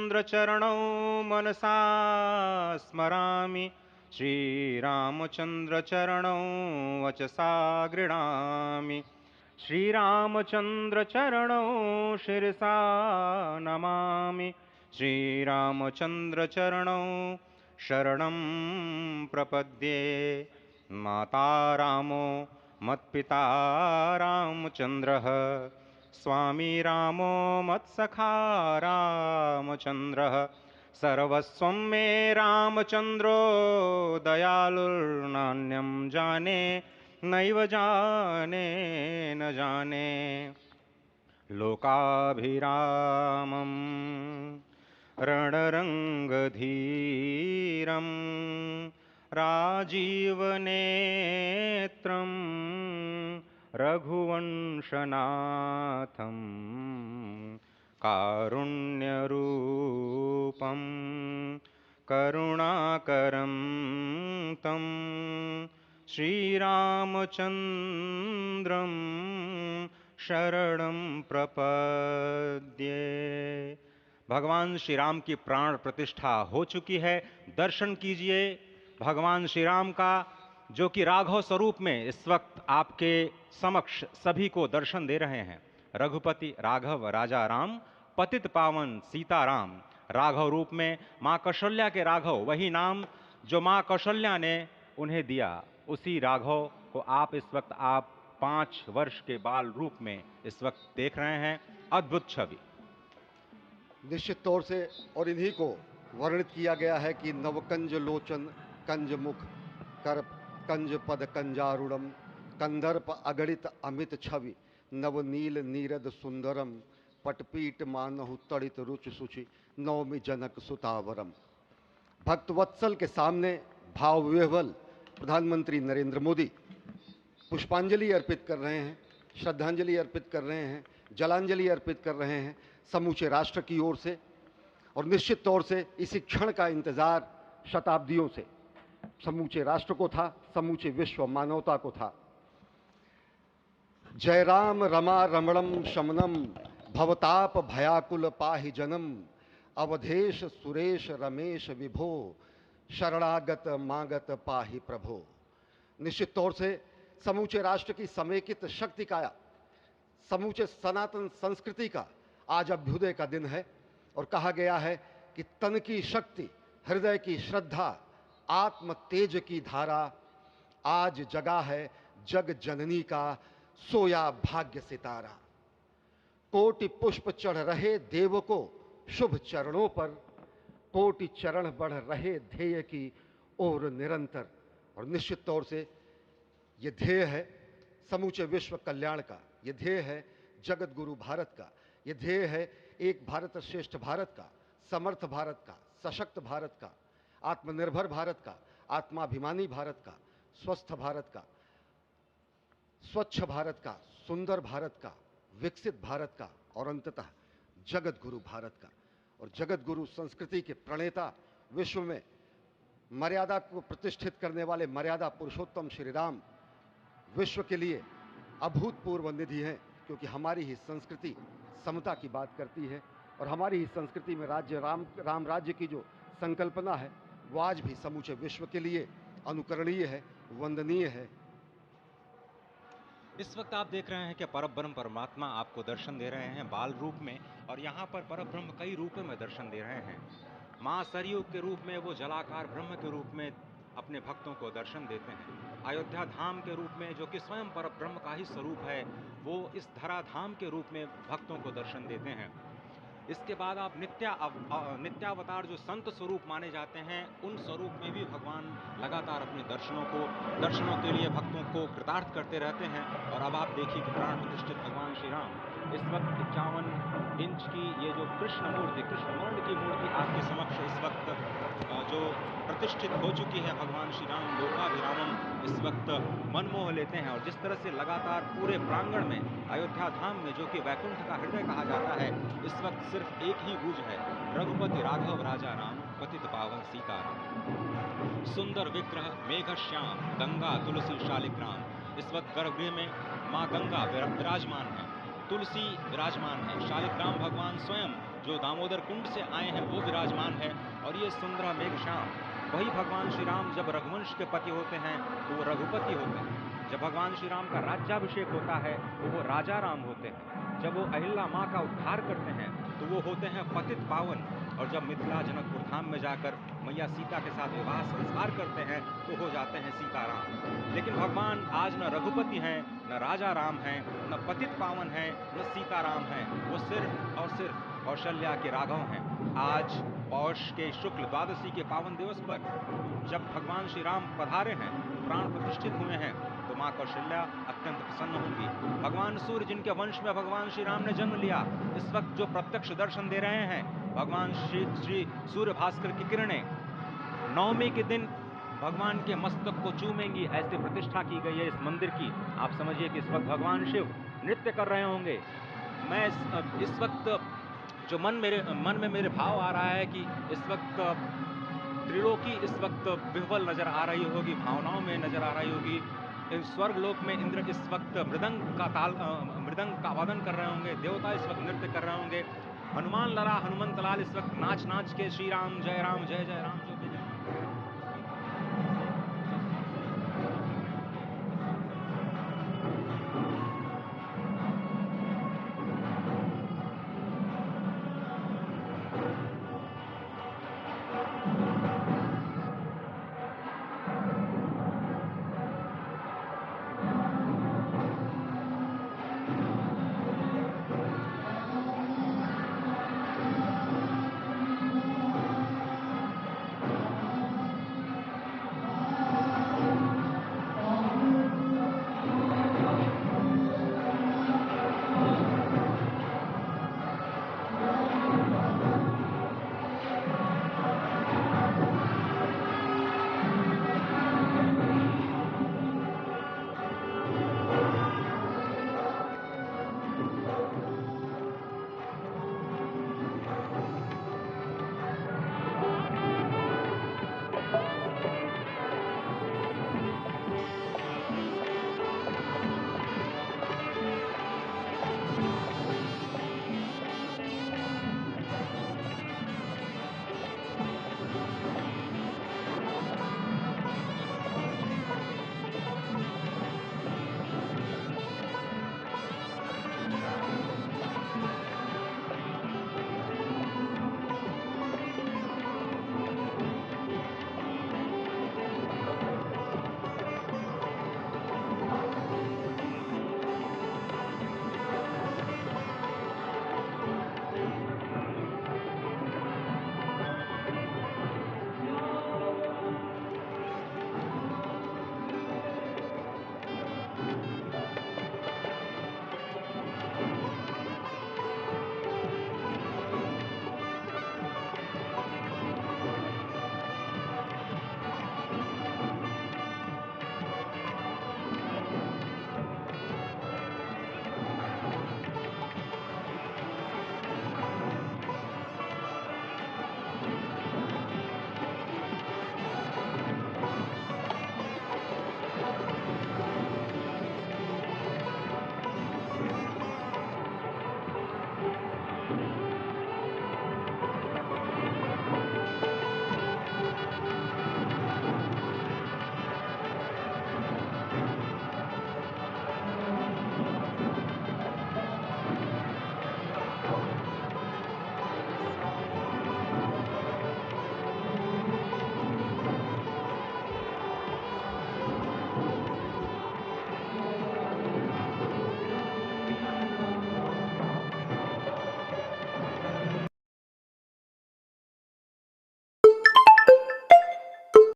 श्रीरामचन्द्रचरणौ मनसा स्मरामि श्रीरामचन्द्रचरणौ वचसा गृह्णामि श्रीरामचन्द्रचरणौ शिरसा नमामि श्रीरामचन्द्रचरणौ शरणं प्रपद्ये माता रामो मत्पिता रामचन्द्रः स्वामी रामो मत्सखा रामचन्द्रः सर्वस्वं मे रामचन्द्रो दयालुर्नान्यं जाने नैव जाने न जाने लोकाभिरामं रणरङ्गधीरं राजीवनेत्रं रघुवंशनाथं कारुण्यरूपं करुणाकरं तं श्रीरामचन्द्रं शरणं प्रपद्ये। भगवान श्री राम की प्राण प्रतिष्ठा हो चुकी है। दर्शन कीजिए भगवान श्री राम का, जो कि राघव स्वरूप में इस वक्त आपके समक्ष सभी को दर्शन दे रहे हैं। रघुपति राघव राजा राम, पतित पावन सीताराम। राघव रूप में माँ कौशल्या के राघव, वही नाम जो माँ कौशल्या ने उन्हें दिया, उसी राघव को आप इस वक्त 5 वर्ष के बाल रूप में इस वक्त देख रहे हैं। अद्भुत छवि। निश्चित तौर से, और इन्हीं को वर्णित किया गया है कि नवकंज लोचन कंज मुख कर कंज पद कंजारुणम कंदर्प अगणित अमित छवि नवनील नीरद सुंदरम पटपीट मानहु तड़ित रुच सुचि नवमी जनक सुतावरम। भक्तवत्सल के सामने भाव विह्वल प्रधानमंत्री नरेंद्र मोदी पुष्पांजलि अर्पित कर रहे हैं, श्रद्धांजलि अर्पित कर रहे हैं, जलांजलि अर्पित कर रहे हैं समूचे राष्ट्र की ओर से। और निश्चित तौर से इसी क्षण का इंतजार शताब्दियों से समूचे राष्ट्र को था, समूचे विश्व मानवता को था। जय राम रमा रमणम शमनम भवताप भयाकुल पाहि जनम अवधेश सुरेश रमेश विभो शरणागत मागत पाहि प्रभो। निश्चित तौर से समूचे राष्ट्र की समेकित शक्ति का, समूचे सनातन संस्कृति का आज अभ्युदय का दिन है। और कहा गया है कि तन की शक्ति, हृदय की श्रद्धा, आत्म तेज की धारा आज जगा है जग जननी का सोया भाग्य सितारा। कोटि पुष्प चढ़ रहे देव को शुभ चरणों पर, कोटि चरण बढ़ रहे ध्येय की ओर निरंतर। और निश्चित तौर से ये ध्येय है समूचे विश्व कल्याण का, ये ध्येय है जगत गुरु भारत का, ये ध्येय है एक भारत श्रेष्ठ भारत का, समर्थ भारत का, सशक्त भारत का, आत्मनिर्भर भारत का, आत्माभिमानी भारत का, स्वस्थ भारत का, स्वच्छ भारत का, सुंदर भारत का, विकसित भारत का, और अंततः जगत गुरु भारत का। और जगत गुरु संस्कृति के प्रणेता, विश्व में मर्यादा को प्रतिष्ठित करने वाले मर्यादा पुरुषोत्तम श्री राम विश्व के लिए अभूतपूर्व निधि हैं, क्योंकि हमारी ही संस्कृति समता की बात करती है। और हमारी ही संस्कृति में राज्य राम राज्य की जो संकल्पना है वो आज भी समूचे विश्व के लिए अनुकरणीय है, वंदनीय है। इस वक्त आप देख रहे हैं कि परब्रह्म परमात्मा आपको दर्शन दे रहे हैं बाल रूप में, और यहाँ पर परब्रह्म कई रूपों में दर्शन दे रहे हैं। माँ सरयू के रूप में वो जलाकार ब्रह्म के रूप में अपने भक्तों को दर्शन देते हैं। अयोध्या धाम के रूप में, जो कि स्वयं परब्रह्म का ही स्वरूप है, वो इस धरा धाम के रूप में भक्तों को दर्शन देते हैं। इसके बाद आप नित्यावतार जो संत स्वरूप माने जाते हैं, उन स्वरूप में भी भगवान लगातार अपने दर्शनों के लिए भक्तों को कृतार्थ करते रहते हैं। और अब आप देखिए कि प्राण प्रतिष्ठित भगवान श्री राम इस वक्त 51 इंच की ये जो कृष्ण वर्ण की मूर्ति आपके समक्ष इस वक्त जो प्रतिष्ठित हो चुकी है, भगवान श्री राम लोकाभिरामम इस वक्त मनमोह लेते हैं। और जिस तरह से लगातार पूरे प्रांगण में, अयोध्या धाम में, जो कि वैकुंठ का हृदय कहा जाता है, इस वक्त सिर्फ एक ही गूंज है, रघुपति राघव राजा राम, पतित पावन सीताराम। सुंदर विग्रह मेघश्याम गंगा तुलसी शालिग्राम। इस वक्त गर्भगृह में माँ गंगा विराजमान है। तुलसी विराजमान है, शालिग्राम भगवान स्वयं जो दामोदर कुंड से आए हैं वो विराजमान है। और ये सुंदर मेघश्याम वही भगवान श्री राम जब रघुवंश के पति होते हैं तो वो रघुपति होते हैं। जब भगवान श्री राम का राज्याभिषेक होता है तो वो राजा राम होते हैं। जब वो अहिल्या माँ का उद्धार करते हैं तो वो होते हैं पतित पावन। और जब मिथिला जनकपुर धाम में जाकर मैया सीता के साथ विवाह संस्कार करते हैं तो हो जाते हैं सीताराम। लेकिन भगवान आज न रघुपति हैं, न राजा राम हैं, न पतित पावन हैं, न सीताराम हैं। वो सिर्फ और सिर्फ कौशल्या के राघव हैं। आज पौष के शुक्ल द्वादशी के पावन दिवस पर जब भगवान श्री राम पधारे हैं, प्राण प्रतिष्ठित हुए हैं, तो माँ कौशल्या अत्यंत प्रसन्न होंगी। भगवान सूर्य जिनके वंश में भगवान श्री राम ने जन्म लिया, इस वक्त जो प्रत्यक्ष दर्शन दे रहे हैं, भगवान श्री सूर्य भास्कर की किरणें नवमी के दिन भगवान के मस्तक को चूमेंगी। ऐसी प्रतिष्ठा की गई है इस मंदिर की। आप समझिए कि इस वक्त भगवान शिव नृत्य कर रहे होंगे। मैं इस वक्त जो मन में मेरे भाव आ रहा है कि इस वक्त त्रिलोकी इस वक्त विह्वल नजर आ रही होगी, भावनाओं में नजर आ रही होगी। स्वर्ग लोक में इंद्र इस वक्त मृदंग का वादन कर रहे होंगे, देवता इस वक्त नृत्य कर रहे होंगे। हनुमान लला हनुमंत लाल इस वक्त नाच नाच के श्री राम जय जय राम जो भी